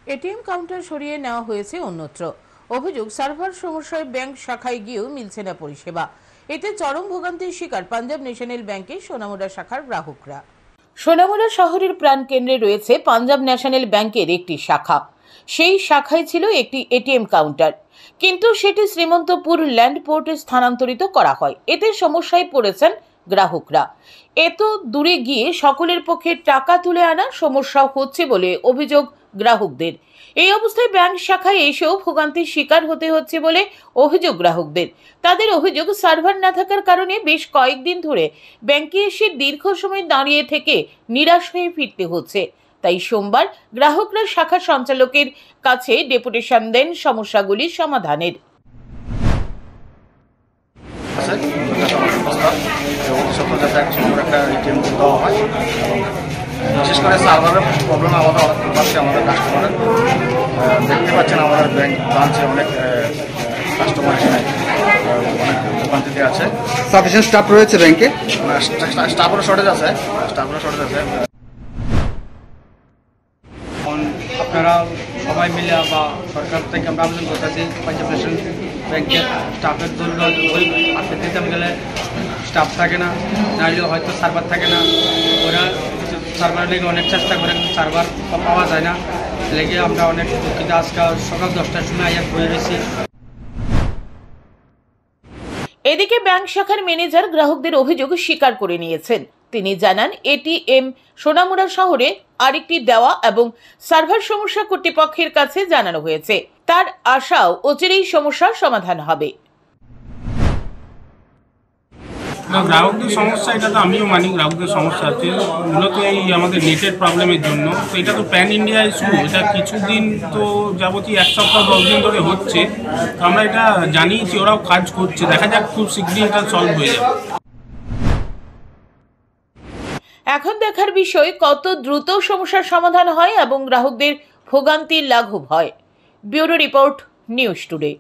ATM counter সরিয়ে নেওয়া হয়েছে অন্যত্র। অভিযোগ, সার্ভার সমস্যায় ব্যাংক শাখায় গিয়েও মিলছে না পরিষেবা। এতে চরম ভোগান্তির শিকার পাঞ্জাব ন্যাশনাল ব্যাংকের সোনামুড়া শাখার গ্রাহকরা। সোনামুড়া শহরের প্রাণকেন্দ্রে রয়েছে পাঞ্জাব ন্যাশনাল ব্যাংকের একটি শাখা। সেই শাখায় ছিল একটি এটিএম কাউন্টার, কিন্তু সেটি শ্রীমন্তপুর ল্যান্ড পোর্টে স্থানান্তরিত করা হয়। এতে সমস্যায় পড়েছেন গ্রাহকরা। এত দূরে গিয়ে সকলের পক্ষে টাকা তুলে আনা সমস্যা হচ্ছে বলে অভিযোগ গ্রাহকদের। এই অবস্থায় ব্যাংক শাখায় এসেও ভোগান্তির শিকার হতে হচ্ছে বলে অভিযোগ গ্রাহকদের। তাদের অভিযোগ, সার্ভার না থাকার কারণে বেশ কয়েকদিন ধরে ব্যাংকে এসে দীর্ঘ সময় দাঁড়িয়ে থেকে নিরাশ হয়ে ফিরতে হচ্ছে। তাই সোমবার গ্রাহকরা শাখা সঞ্চালকের কাছে ডেপুটেশন দেন সমস্যাগুলি সমাধানের। বিশেষ করে সার্ভারের প্রবলেম আমাদের অনেক পাচ্ছে। আমাদের কাস্টমারের দেখতে পাচ্ছেন আমাদের ব্যাংক ব্রাঞ্চে অনেক কাস্টমার এখানে অনেক ভোগান্তিতে আছে। সাফিসিয়েন্ট স্টাফ রয়েছে ব্যাংকে, স্টাফেরও শর্টেজ আছে। আপনারা সবাই মিলে বা সরকার থেকে আমরা আবেদন করতেছি পাঞ্জাব ন্যাশনাল ব্যাংকের স্টাফের জন্য। ওই আপনি দিতে গেলে স্টাফ থাকে না, নাহলে হয়তো সার্ভার থাকে না। ওরা সার্ভার লেগে অনেক চেষ্টা করেন, সার্ভার পাওয়া যায় না। লেগে আমরা অনেক দুঃখিত। আজকে সকাল 10টার সময় আইয়া বয়ে রয়েছি। এদিকে ব্যাংক শাখার ম্যানেজার গ্রাহকদের অভিযোগ স্বীকার করে নিয়েছেন। তিনি জানান, এটিএম সোনামুড়া শহরে আরেকটি দেওয়া এবং সার্ভার সমস্যা কর্তৃপক্ষের কাছে জানানো হয়েছে। তার আশাও অচিরেই সমস্যার সমাধান হবে। গ্রাহকদের সমস্যা, এটা তো আমিও মানি গ্রাহকদের সমস্যা আছে মূলত এই আমাদের নেটের প্রবলেমের জন্য। তো এটা তো প্যান ইন্ডিয়া ইস্যু। এটা কিছুদিন তো যাবতীয় 1 সপ্তাহ 10 দিন ধরে হচ্ছে। তো আমরা এটা জানিয়েছি, ওরাও কাজ করছে। দেখা যাক খুব শীঘ্রই এটা সলভ হয়ে যাবে। এখন দেখার বিষয় কত দ্রুত সমস্যার সমাধান হয় এবং গ্রাহকদের ভোগান্তির লাঘব হয়। Bureau report, news today.